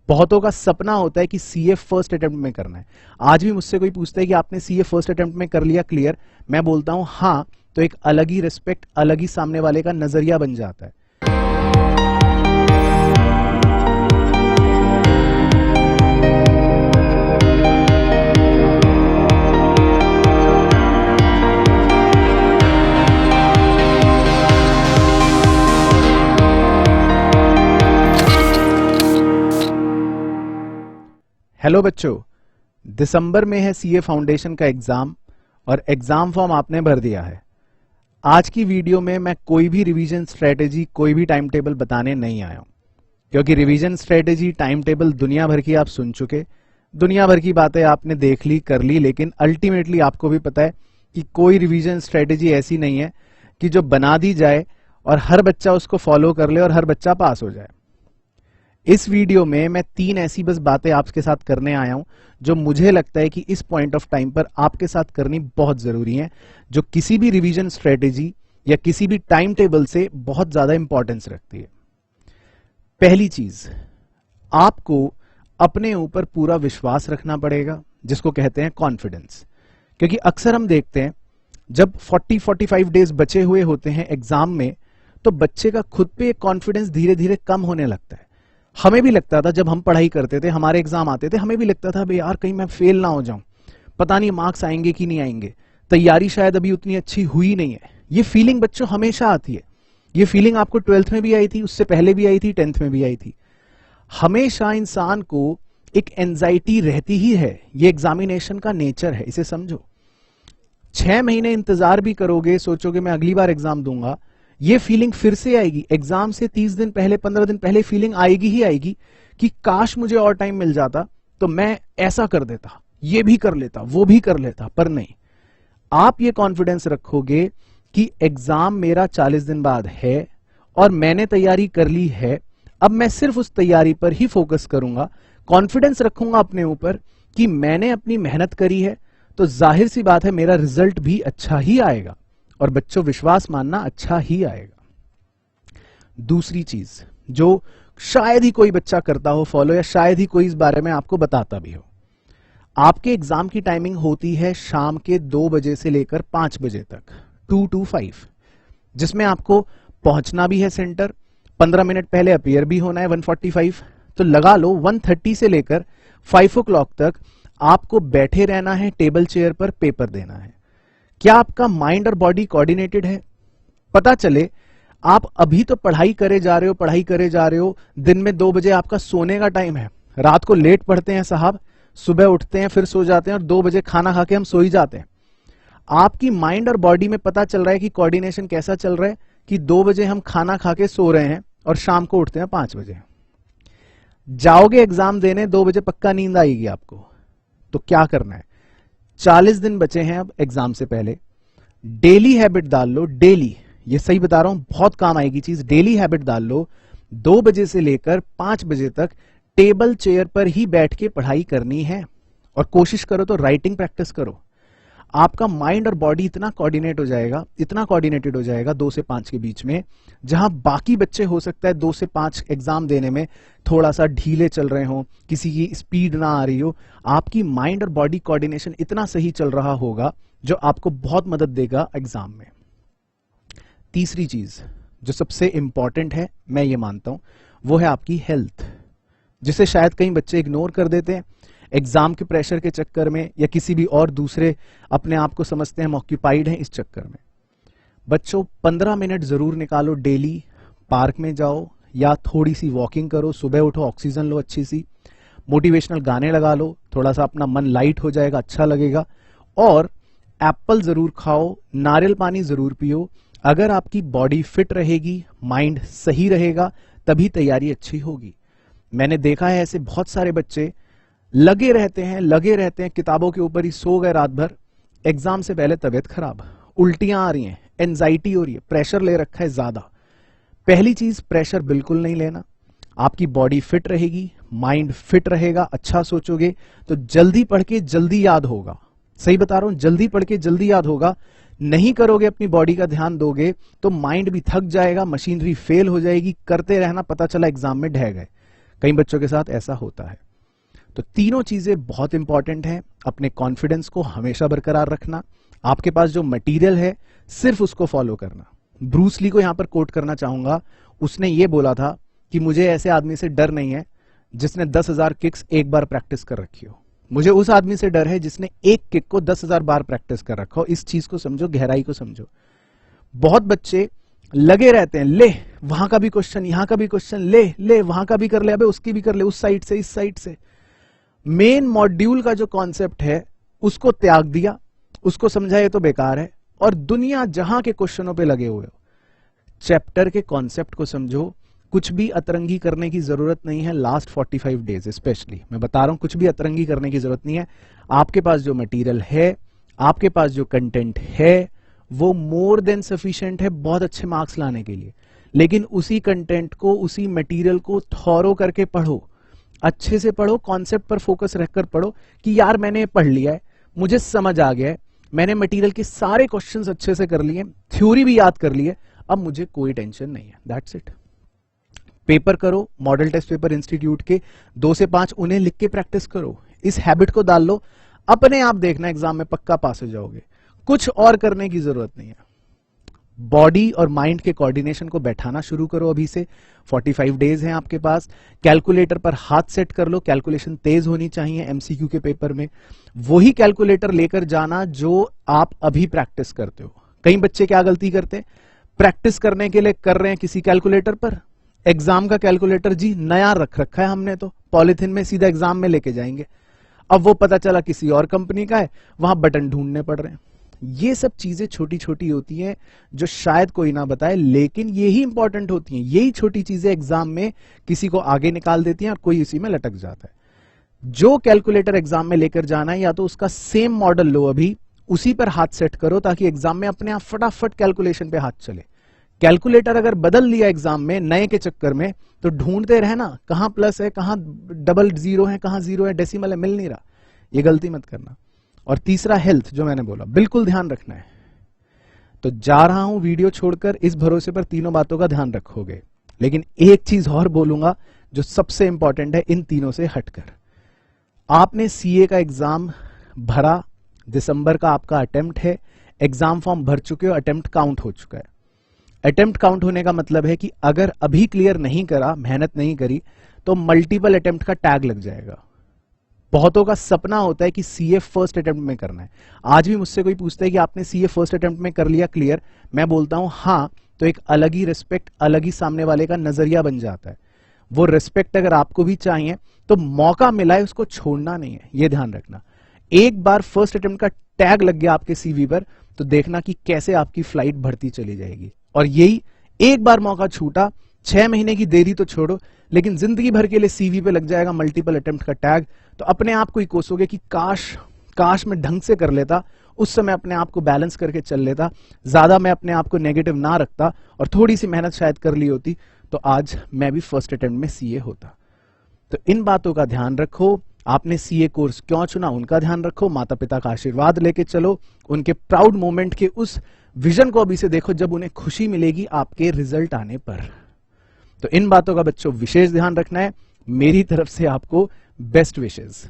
बहुतों का सपना होता है कि सीए फर्स्ट अटेम्प्ट में करना है। आज भी मुझसे कोई पूछता है कि आपने सीए फर्स्ट अटेम्प्ट में कर लिया क्लियर, मैं बोलता हूं हाँ, तो एक अलग ही रिस्पेक्ट, अलग ही सामने वाले का नजरिया बन जाता है। हेलो बच्चों, दिसंबर में है सीए फाउंडेशन का एग्जाम और एग्जाम फॉर्म आपने भर दिया है। आज की वीडियो में मैं कोई भी रिवीजन स्ट्रेटेजी, कोई भी टाइम टेबल बताने नहीं आया हूं, क्योंकि रिवीजन स्ट्रेटेजी, टाइम टेबल दुनिया भर की आप सुन चुके, दुनिया भर की बातें आपने देख ली, कर ली, लेकिन अल्टीमेटली आपको भी पता है कि कोई रिवीजन स्ट्रेटेजी ऐसी नहीं है कि जो बना दी जाए और हर बच्चा उसको फॉलो कर ले और हर बच्चा पास हो जाए। इस वीडियो में मैं 3 ऐसी बस बातें आपके साथ करने आया हूं जो मुझे लगता है कि इस पॉइंट ऑफ टाइम पर आपके साथ करनी बहुत जरूरी है, जो किसी भी रिवीजन स्ट्रेटेजी या किसी भी टाइम टेबल से बहुत ज्यादा इंपॉर्टेंस रखती है। पहली चीज, आपको अपने ऊपर पूरा विश्वास रखना पड़ेगा, जिसको कहते हैं कॉन्फिडेंस। क्योंकि अक्सर हम देखते हैं जब 40-45 डेज बचे हुए होते हैं एग्जाम में, तो बच्चे का खुद पे कॉन्फिडेंस धीरे धीरे कम होने लगता है। हमें भी लगता था जब हम पढ़ाई करते थे, हमारे एग्जाम आते थे, हमें भी लगता था यार कहीं मैं फेल ना हो जाऊं, पता नहीं मार्क्स आएंगे कि नहीं आएंगे, तैयारी शायद अभी उतनी अच्छी हुई नहीं है। ये फीलिंग बच्चों हमेशा आती है। ये फीलिंग आपको 12th में भी आई थी, उससे पहले भी आई थी, 10th में भी आई थी। हमेशा इंसान को एक एंजाइटी रहती ही है। ये एग्जामिनेशन का नेचर है, इसे समझो। 6 महीने इंतजार भी करोगे, सोचोगे मैं अगली बार एग्जाम दूंगा, ये फीलिंग फिर से आएगी। एग्जाम से 30 दिन पहले, 15 दिन पहले फीलिंग आएगी ही आएगी कि काश मुझे और टाइम मिल जाता तो मैं ऐसा कर देता, ये भी कर लेता, वो भी कर लेता। पर नहीं, आप ये कॉन्फिडेंस रखोगे कि एग्जाम मेरा 40 दिन बाद है और मैंने तैयारी कर ली है, अब मैं सिर्फ उस तैयारी पर ही फोकस करूंगा। कॉन्फिडेंस रखूंगा अपने ऊपर कि मैंने अपनी मेहनत करी है, तो जाहिर सी बात है मेरा रिजल्ट भी अच्छा ही आएगा। और बच्चों, विश्वास मानना अच्छा ही आएगा। दूसरी चीज जो शायद ही कोई बच्चा करता हो फॉलो, या शायद ही कोई इस बारे में आपको बताता भी हो, आपके एग्जाम की टाइमिंग होती है शाम के 2 बजे से लेकर 5 बजे तक, 2 to 5, जिसमें आपको पहुंचना भी है सेंटर, 15 मिनट पहले अपीयर भी होना है 1:45। तो लगा लो 1:30 से लेकर 5 o'clock तक आपको बैठे रहना है, टेबल चेयर पर पेपर देना है। क्या आपका माइंड और बॉडी कोऑर्डिनेटेड है? पता चले आप अभी तो पढ़ाई करे जा रहे हो, पढ़ाई करे जा रहे हो, दिन में 2 बजे आपका सोने का टाइम है, रात को लेट पढ़ते हैं साहब, सुबह उठते हैं फिर सो जाते हैं और 2 बजे खाना खा के हम सो ही जाते हैं। आपकी माइंड और बॉडी में पता चल रहा है कि कोऑर्डिनेशन कैसा चल रहा है कि 2 बजे हम खाना खा के सो रहे हैं और शाम को उठते हैं 5 बजे। जाओगे एग्जाम देने, 2 बजे पक्का नींद आएगी आपको। तो क्या करना है? 40 दिन बचे हैं अब एग्जाम से पहले। डेली हैबिट डाल लो, डेली, ये सही बता रहा हूं, बहुत काम आएगी चीज। डेली हैबिट डाल लो, 2 बजे से लेकर 5 बजे तक टेबल चेयर पर ही बैठ के पढ़ाई करनी है। और कोशिश करो तो राइटिंग प्रैक्टिस करो। आपका माइंड और बॉडी इतना कोऑर्डिनेट हो जाएगा, इतना कोऑर्डिनेटेड हो जाएगा 2 से 5 के बीच में, जहां बाकी बच्चे हो सकता है 2 से 5 एग्जाम देने में थोड़ा सा ढीले चल रहे हो, किसी की स्पीड ना आ रही हो, आपकी माइंड और बॉडी कोऑर्डिनेशन इतना सही चल रहा होगा जो आपको बहुत मदद देगा एग्जाम में। तीसरी चीज जो सबसे इंपॉर्टेंट है, मैं ये मानता हूं, वो है आपकी हेल्थ, जिसे शायद कई बच्चे इग्नोर कर देते हैं एग्जाम के प्रेशर के चक्कर में, या किसी भी और दूसरे अपने आप को समझते हैं ऑक्यूपाइड हैं इस चक्कर में। बच्चों, 15 मिनट जरूर निकालो डेली, पार्क में जाओ या थोड़ी सी वॉकिंग करो, सुबह उठो, ऑक्सीजन लो अच्छी सी, मोटिवेशनल गाने लगा लो, थोड़ा सा अपना मन लाइट हो जाएगा, अच्छा लगेगा। और एप्पल जरूर खाओ, नारियल पानी जरूर पियो। अगर आपकी बॉडी फिट रहेगी, माइंड सही रहेगा, तभी तैयारी अच्छी होगी। मैंने देखा है ऐसे बहुत सारे बच्चे लगे रहते हैं किताबों के ऊपर ही, सो गए रात भर, एग्जाम से पहले तबीयत खराब, उल्टियां आ रही हैं, एंजाइटी हो रही है, प्रेशर ले रखा है ज्यादा। पहली चीज, प्रेशर बिल्कुल नहीं लेना। आपकी बॉडी फिट रहेगी, माइंड फिट रहेगा, अच्छा सोचोगे तो जल्दी पढ़ के जल्दी याद होगा। सही बता रहा हूं, जल्दी पढ़ के जल्दी याद होगा। नहीं करोगे, अपनी बॉडी का ध्यान दोगे तो माइंड भी थक जाएगा, मशीनरी फेल हो जाएगी, करते रहना, पता चला एग्जाम में ढह गए। कई बच्चों के साथ ऐसा होता है। तो तीनों चीजें बहुत इंपॉर्टेंट हैं। अपने कॉन्फिडेंस को हमेशा बरकरार रखना, आपके पास जो मटेरियल है सिर्फ उसको फॉलो करना। ब्रूस ली को यहां पर कोट करना चाहूंगा, उसने ये बोला था कि मुझे ऐसे आदमी से डर नहीं है जिसने 10,000 किक्स एक बार प्रैक्टिस कर रखी हो, मुझे उस आदमी से डर है जिसने एक किक को 10,000 बार प्रैक्टिस कर रखा हो। इस चीज को समझो, गहराई को समझो। बहुत बच्चे लगे रहते हैं, ले वहां का भी क्वेश्चन, यहां का भी क्वेश्चन, ले वहां का भी कर ले, अबे उसकी भी कर ले, उस साइड से इस साइड से। मेन मॉड्यूल का जो कॉन्सेप्ट है उसको त्याग दिया, उसको समझा ये तो बेकार है, और दुनिया जहां के क्वेश्चनों पे लगे हुए हो। चैप्टर के कॉन्सेप्ट को समझो, कुछ भी अतरंगी करने की जरूरत नहीं है। लास्ट 45 डेज स्पेशली मैं बता रहा हूं, कुछ भी अतरंगी करने की जरूरत नहीं है। आपके पास जो मटेरियल है, आपके पास जो कंटेंट है, वो मोर देन सफिशिएंट है बहुत अच्छे मार्क्स लाने के लिए। लेकिन उसी कंटेंट को, उसी मटेरियल को थॉरो करके पढ़ो, अच्छे से पढ़ो, कॉन्सेप्ट पर फोकस रखकर पढ़ो कि यार मैंने पढ़ लिया है, मुझे समझ आ गया है, मैंने मटेरियल के सारे क्वेश्चंस अच्छे से कर लिए, थ्योरी भी याद कर ली है, अब मुझे कोई टेंशन नहीं है। That's it. पेपर करो, मॉडल टेस्ट पेपर इंस्टीट्यूट के 2 से 5 उन्हें लिख के प्रैक्टिस करो, इस हैबिट को डाल लो, अपने आप देखना एग्जाम में पक्का पास हो जाओगे, कुछ और करने की जरूरत नहीं है। बॉडी और माइंड के कोऑर्डिनेशन को बैठाना शुरू करो अभी से। 45 डेज हैं आपके पास। कैलकुलेटर पर हाथ सेट कर लो, कैलकुलेशन तेज होनी चाहिए एमसीक्यू के पेपर में। वही कैलकुलेटर लेकर जाना जो आप अभी प्रैक्टिस करते हो। कई बच्चे क्या गलती करते हैं, प्रैक्टिस करने के लिए कर रहे हैं किसी कैलकुलेटर पर, एग्जाम का कैलकुलेटर जी नया रख रखा है हमने तो, पॉलिथिन में सीधा एग्जाम में लेके जाएंगे। अब वो पता चला किसी और कंपनी का है, वहां बटन ढूंढने पड़ रहे हैं। ये सब चीजें छोटी छोटी होती हैं जो शायद कोई ना बताए, लेकिन यही इंपॉर्टेंट होती हैं। यही छोटी चीजें एग्जाम में किसी को आगे निकाल देती हैं और कोई इसी में लटक जाता है। जो कैलकुलेटर एग्जाम में लेकर जाना है, या तो उसका सेम मॉडल लो अभी, उसी पर हाथ सेट करो ताकि एग्जाम में अपने आप फटाफट कैलकुलेशन पे हाथ चले। कैलकुलेटर अगर बदल लिया एग्जाम में नए के चक्कर में, तो ढूंढते रहना कहां प्लस है, कहां डबल जीरो है, कहां जीरो है, डेसिमल है, मिल नहीं रहा। ये गलती मत करना। और तीसरा, हेल्थ, जो मैंने बोला बिल्कुल ध्यान रखना है। तो जा रहा हूं वीडियो छोड़कर इस भरोसे पर तीनों बातों का ध्यान रखोगे। लेकिन एक चीज और बोलूंगा जो सबसे इंपॉर्टेंट है इन तीनों से हटकर। आपने सीए का एग्जाम भरा, दिसंबर का आपका अटेम्प्ट है, एग्जाम फॉर्म भर चुके हो, अटेम्प्ट काउंट हो चुका है। अटेम्प्ट काउंट होने का मतलब है कि अगर अभी क्लियर नहीं करा, मेहनत नहीं करी, तो मल्टीपल अटेम्प्ट का टैग लग जाएगा। बहुतों का सपना होता है कि सीए फर्स्ट अटेम्प्ट में करना है। आज भी मुझसे कोई पूछता है कि आपने सीए फर्स्ट अटेम्प्ट में कर लिया क्लियर, मैं बोलता हूं हाँ, तो एक अलग ही रिस्पेक्ट, अलग ही सामने वाले का नजरिया बन जाता है। वो रिस्पेक्ट अगर आपको भी चाहिए तो मौका मिला है उसको छोड़ना नहीं है, ये ध्यान रखना। एक बार फर्स्ट अटेम्प्ट का टैग लग गया आपके सीवी पर, तो देखना कि कैसे आपकी फ्लाइट बढ़ती चली जाएगी। और यही एक बार मौका छूटा, 6 महीने की देरी तो छोड़ो, लेकिन जिंदगी भर के लिए सीवी पे लग जाएगा मल्टीपल अटेम्प्ट का टैग, तो अपने आप को ही कोसोगे कि काश मैं ढंग से कर लेता, उस समय अपने आप को बैलेंस करके चल लेता, ज्यादा मैं अपने आप को नेगेटिव ना रखता और थोड़ी सी मेहनत शायद कर ली होती, तो आज मैं भी फर्स्ट अटेम्प्ट में सीए होता। तो इन बातों का ध्यान रखो। आपने सीए कोर्स क्यों चुना उनका ध्यान रखो, माता पिता का आशीर्वाद लेके चलो, उनके प्राउड मोमेंट के उस विजन को अभी से देखो जब उन्हें खुशी मिलेगी आपके रिजल्ट आने पर। तो इन बातों का बच्चों विशेष ध्यान रखना है। मेरी तरफ से आपको बेस्ट विशेस।